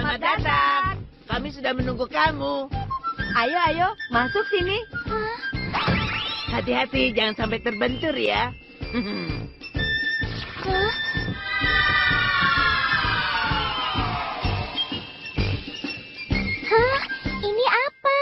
Selamat datang. Kami sudah menunggu kamu. Ayo, ayo, masuk sini. Hati-hati, jangan sampai terbentur ya. Hah? Ini apa?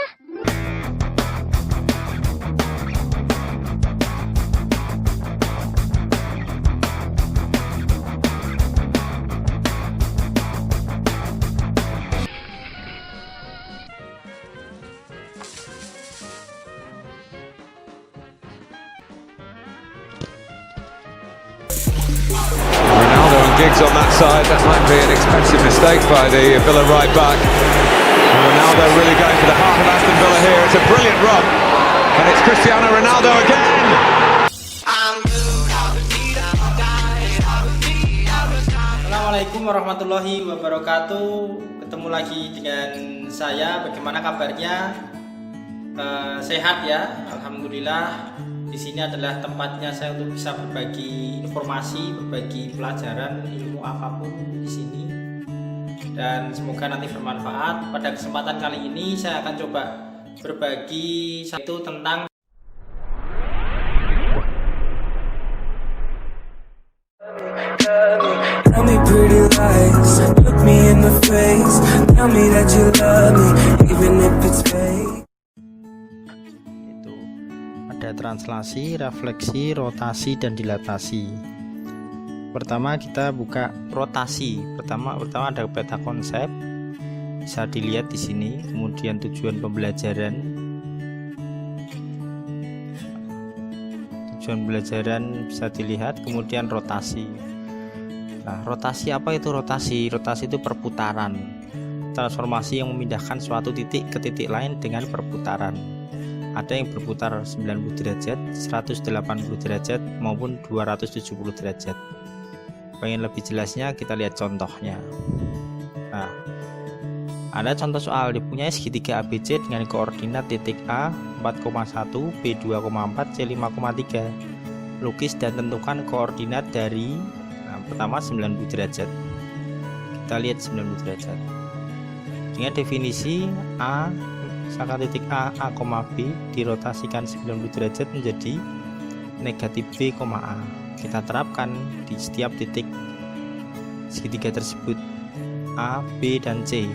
Ronaldo and Giggs on that side. That might be an expensive mistake by the Villa right back. And Ronaldo really going for the heart of Aston Villa here. It's a brilliant run. And it's Cristiano Ronaldo again. Assalamualaikum warahmatullahi wabarakatuh. Ketemu lagi dengan saya. Bagaimana kabarnya? Sehat ya, alhamdulillah. Di sini adalah tempatnya saya untuk bisa berbagi informasi, berbagi pelajaran, ilmu apapun di sini. Dan semoga nanti bermanfaat. Pada kesempatan kali ini saya akan coba berbagi satu tentang Tell me pretty lies, look me in the face, tell me that you love me, even if it's fake. itu ada translasi, refleksi, rotasi, dan dilatasi. Pertama kita buka rotasi. Pertama ada peta konsep, bisa dilihat di sini. Kemudian tujuan pembelajaran. Tujuan pembelajaran bisa dilihat. Kemudian rotasi. Nah, rotasi apa itu rotasi? Rotasi itu perputaran, transformasi yang memindahkan suatu titik ke titik lain dengan perputaran. Ada yang berputar 90 derajat, 180 derajat, maupun 270 derajat. Pengen lebih jelasnya kita lihat contohnya. Nah, ada contoh soal dipunyai segitiga ABC dengan koordinat titik A 4,1, B 2,4, C 5,3. Lukis dan tentukan koordinat dari pertama 90 derajat. Kita lihat 90 derajat. Dengan definisi A, misalkan titik A, B dirotasikan 90 derajat menjadi negatif B, A. Kita terapkan di setiap titik segitiga tersebut A, B, dan C.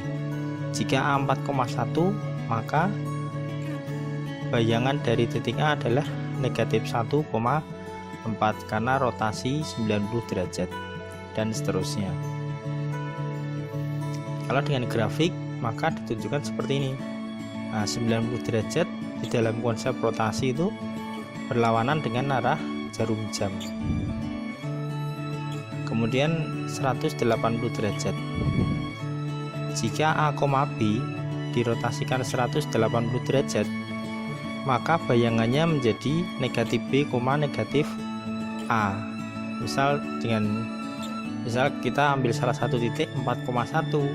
Jika A 4,1 maka bayangan dari titik A adalah negatif 1,4 karena rotasi 90 derajat, dan seterusnya. Kalau dengan grafik maka ditunjukkan seperti ini. Nah, 90 derajat di dalam konsep rotasi itu berlawanan dengan arah jarum jam. Kemudian 180 derajat. Jika A, B dirotasikan 180 derajat, maka bayangannya menjadi negatif B, negatif A. Misal kita ambil salah satu titik 4,1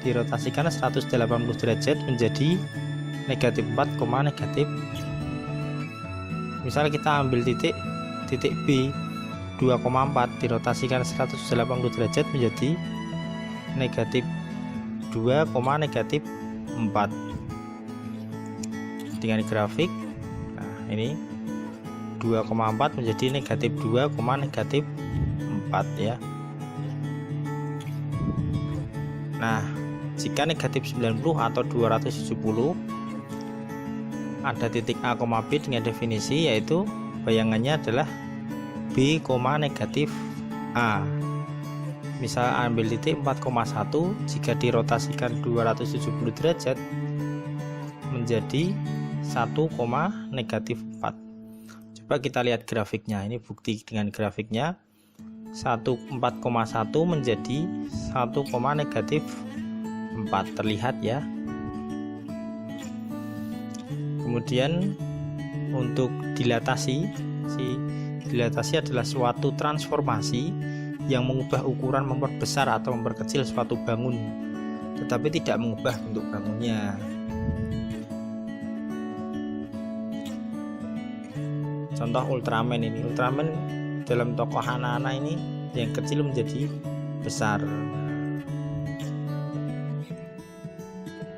dirotasikan 180 derajat menjadi negatif 4, negatif. Misal kita ambil titik B 2,4 dirotasikan 180 derajat menjadi negatif 2, negatif 4. Dengan grafik, nah ini 2,4 menjadi negatif 2, negatif 4 ya. Nah, jika negatif 90 atau 270 ada titik A, B dengan definisi yaitu bayangannya adalah B, negatif A. Misal ambil titik 4,1 jika dirotasikan 270 derajat menjadi 1, negatif 4. Coba kita lihat grafiknya. Ini bukti dengan grafiknya. 4,1 menjadi 1, negatif 4. Terlihat ya. Kemudian untuk dilatasi, dilatasi adalah suatu transformasi yang mengubah ukuran, memperbesar atau memperkecil suatu bangun, tetapi tidak mengubah bentuk bangunnya. Contoh Ultraman ini. Ultraman dalam tokoh anak-anak ini yang kecil menjadi besar.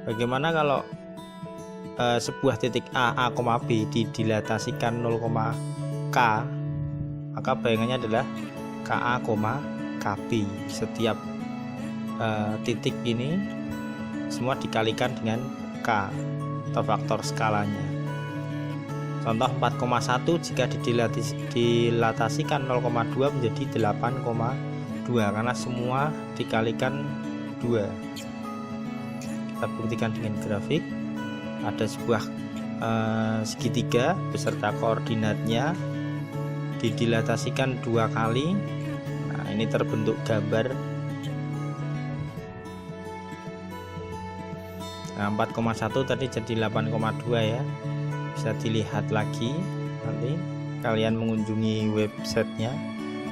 Bagaimana kalau sebuah titik A, B didilatasikan 0, K, maka bayangannya adalah KA, KB. Setiap titik ini semua dikalikan dengan K atau faktor skalanya. Contoh 4,1 jika dilatasikan 0,2 menjadi 8,2 karena semua dikalikan 2. Kita buktikan dengan grafik. Ada sebuah segitiga beserta koordinatnya didilatasikan 2 kali. Nah, ini terbentuk gambar. Nah, 4,1 tadi jadi 8,2 ya. Bisa dilihat lagi nanti kalian mengunjungi websitenya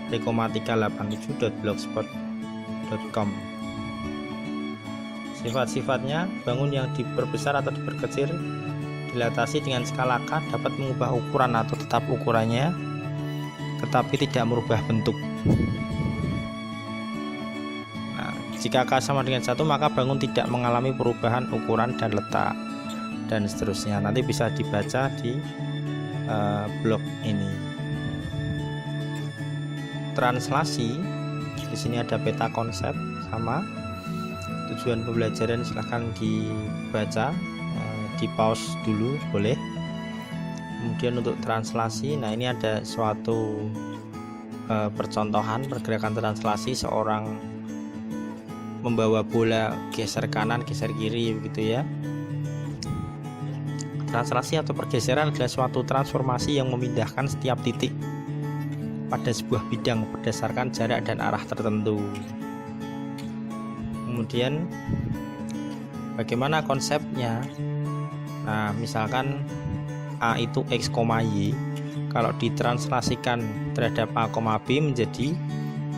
rekomma387.blogspot.com. Sifat-sifatnya, bangun yang diperbesar atau diperkecil dilatasi dengan skala K dapat mengubah ukuran atau tetap ukurannya tetapi tidak merubah bentuk. Nah, jika K sama dengan 1 maka bangun tidak mengalami perubahan ukuran dan letak dan seterusnya. Nanti bisa dibaca di blog ini. Translasi, di sini ada peta konsep sama tujuan pembelajaran, silahkan dibaca, di pause dulu boleh. Kemudian untuk translasi, nah ini ada suatu percontohan pergerakan translasi, seorang membawa bola geser kanan geser kiri begitu ya. Translasi atau pergeseran adalah suatu transformasi yang memindahkan setiap titik pada sebuah bidang berdasarkan jarak dan arah tertentu. Kemudian bagaimana konsepnya? Nah, misalkan A itu X, Y, kalau ditranslasikan terhadap A, B menjadi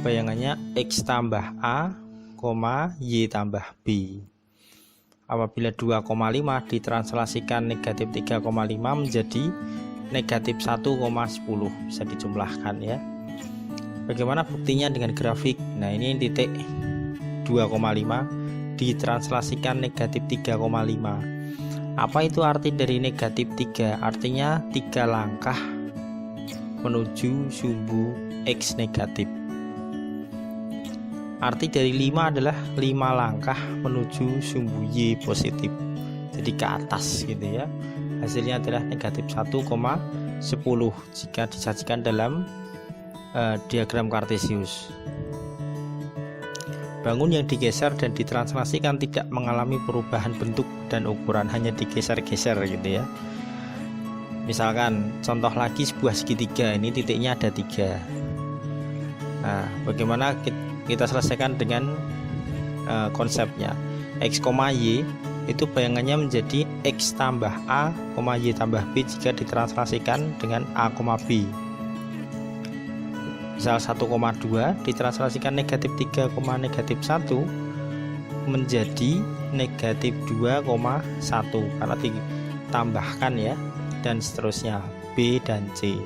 bayangannya X tambah A, Y tambah B. Apabila 2,5 ditranslasikan negatif 3,5 menjadi negatif 1,10, bisa dijumlahkan ya. Bagaimana buktinya dengan grafik? Nah, ini titik 2,5 ditranslasikan negatif 3,5. Apa itu arti dari negatif 3? Artinya 3 langkah menuju sumbu X negatif. Arti dari 5 adalah 5 langkah menuju sumbu Y positif, jadi ke atas gitu ya. Hasilnya adalah negatif 1,10 jika disajikan dalam diagram Kartesius. Bangun yang digeser dan ditranslasikan tidak mengalami perubahan bentuk dan ukuran, hanya digeser-geser gitu ya. Misalkan contoh lagi sebuah segitiga, ini titiknya ada 3. Nah, bagaimana kita selesaikan dengan konsepnya? X, Y itu bayangannya menjadi X tambah A, Y tambah B jika ditranslasikan dengan A, B. Misal 1,2 ditranslasikan negatif 3, negatif 1 menjadi negatif 2,1 karena ditambahkan ya, dan seterusnya B dan C.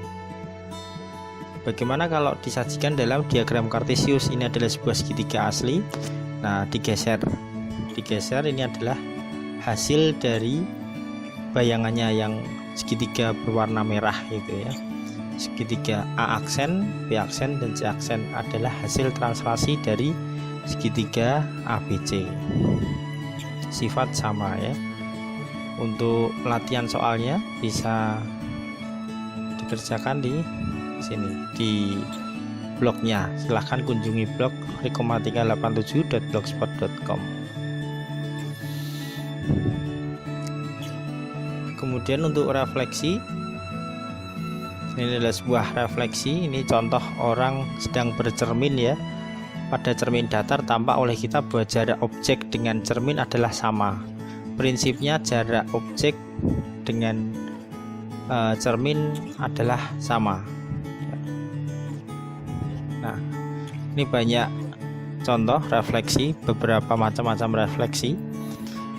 Bagaimana kalau disajikan dalam diagram Kartesius? Ini adalah sebuah segitiga asli. Nah, digeser ini adalah hasil dari bayangannya yang segitiga berwarna merah gitu ya. Segitiga A aksen, B aksen, dan C aksen adalah hasil translasi dari segitiga ABC. Sifat sama ya. Untuk latihan soalnya bisa dikerjakan di sini di blognya. Silahkan kunjungi blog rekomma387.blogspot.com. Kemudian untuk refleksi, ini adalah sebuah refleksi. Ini contoh orang sedang bercermin ya. Pada cermin datar tampak oleh kita bahwa jarak objek dengan cermin adalah sama. Prinsipnya jarak objek dengan cermin adalah sama. Nah, ini banyak contoh refleksi, beberapa macam-macam refleksi.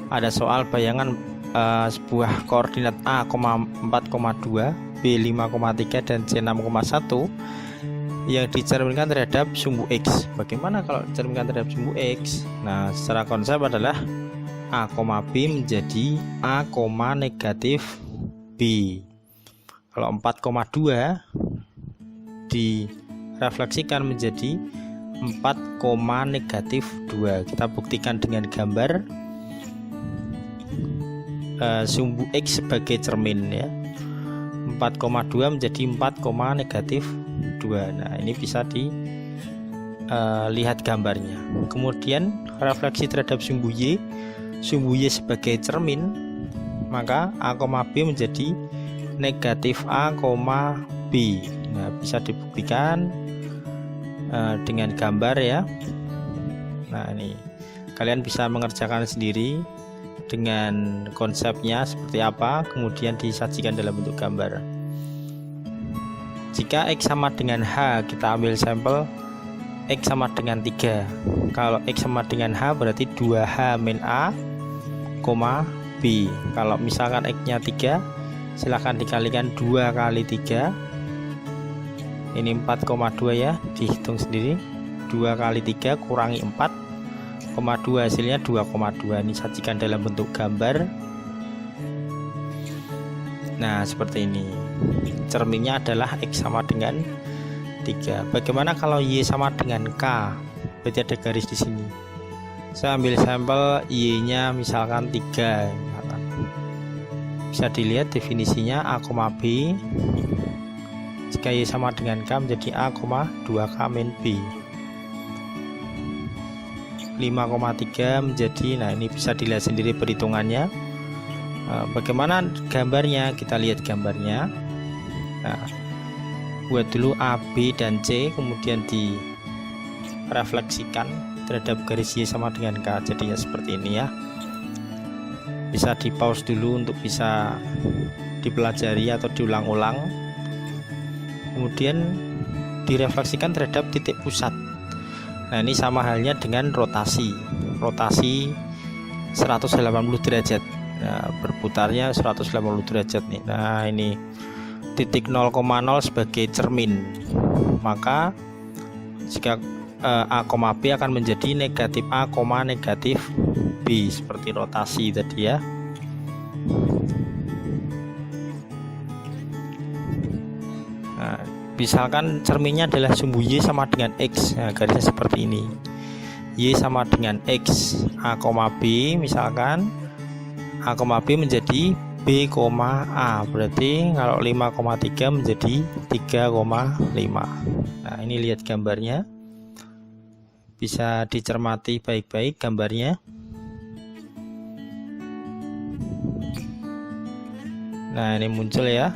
Ada soal bayangan sebuah koordinat A, 4,2, B 5,3 dan C 6,1 yang dicerminkan terhadap sumbu X. Bagaimana kalau dicerminkan terhadap sumbu X? Nah, secara konsep adalah A, B menjadi A, negatif B. Kalau 4,2 direfleksikan menjadi 4, negatif 2. Kita buktikan dengan gambar sumbu X sebagai cermin ya. 4,2 menjadi 4, negatif 2. Nah, ini bisa dilihat gambarnya. Kemudian refleksi terhadap sumbu Y sebagai cermin, maka A, B menjadi negatif A, B. Nah, bisa dibuktikan dengan gambar ya. Nah, ini kalian bisa mengerjakan sendiri dengan konsepnya seperti apa, kemudian disajikan dalam bentuk gambar. Jika X sama dengan H, kita ambil sampel X sama dengan 3. Kalau X sama dengan H berarti 2H min A, B. Kalau misalkan X nya 3, silahkan dikalikan 2 kali 3. Ini 4,2 ya, dihitung sendiri. 2 kali 3 kurangi 4,2, hasilnya 2,2. Ini sajikan dalam bentuk gambar. Nah, seperti ini. Cerminnya adalah X sama dengan 3. Bagaimana kalau Y sama dengan K? Berarti ada garis di sini. Saya ambil sampel Y-nya misalkan 3. Bisa dilihat definisinya A, B. Jika Y sama dengan K menjadi A, 2K min B. 5,3 menjadi, nah ini bisa dilihat sendiri perhitungannya. Bagaimana gambarnya? Kita lihat gambarnya. Nah, buat dulu A, B, dan C, kemudian direfleksikan terhadap garis Y sama dengan K. Jadi ya seperti ini ya. Bisa di pause dulu untuk bisa dipelajari atau diulang-ulang. Kemudian direfleksikan terhadap titik pusat. Nah, ini sama halnya dengan rotasi 180 derajat. Nah, berputarnya 180 derajat nih. Nah, ini titik 0,0 sebagai cermin, maka jika A, B akan menjadi negatif A, negatif B, seperti rotasi tadi ya. Nah, misalkan cerminnya adalah sumbu Y sama dengan X. Nah, garisnya seperti ini. Y sama dengan X, A, B, misalkan A, B menjadi B, A. Berarti kalau 5,3 menjadi 3,5. Nah, ini lihat gambarnya. Bisa dicermati baik-baik gambarnya. Nah, ini muncul ya.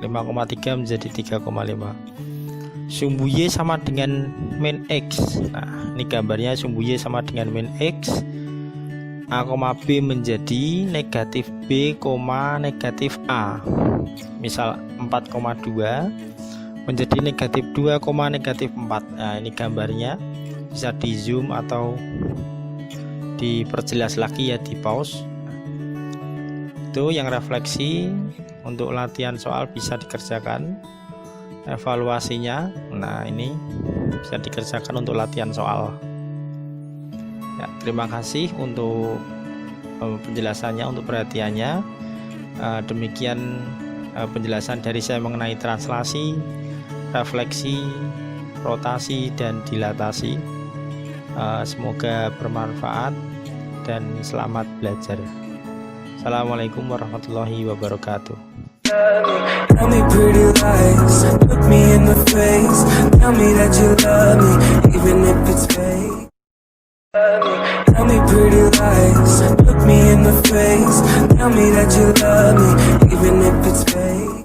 5,3 menjadi 3,5. Sumbu Y sama dengan min X. Nah, ini gambarnya sumbu Y sama dengan min X. A, B menjadi negatif B, negatif A. Misal 4,2 menjadi negatif 2, negatif 4. Nah, ini gambarnya. Bisa di zoom atau diperjelas lagi ya, di pause. Itu yang refleksi. Untuk latihan soal bisa dikerjakan evaluasinya. Nah, ini bisa dikerjakan untuk latihan soal ya. Terima kasih untuk penjelasannya, untuk perhatiannya. Demikian penjelasan dari saya mengenai translasi, refleksi, rotasi, dan dilatasi. Semoga bermanfaat dan selamat belajar. Assalamualaikum warahmatullahi wabarakatuh. Tell me pretty lies, look me in the face. Tell me that you love me, even if it's fake. Tell me pretty lies, look me in the face. Tell me that you love me, even if it's fake.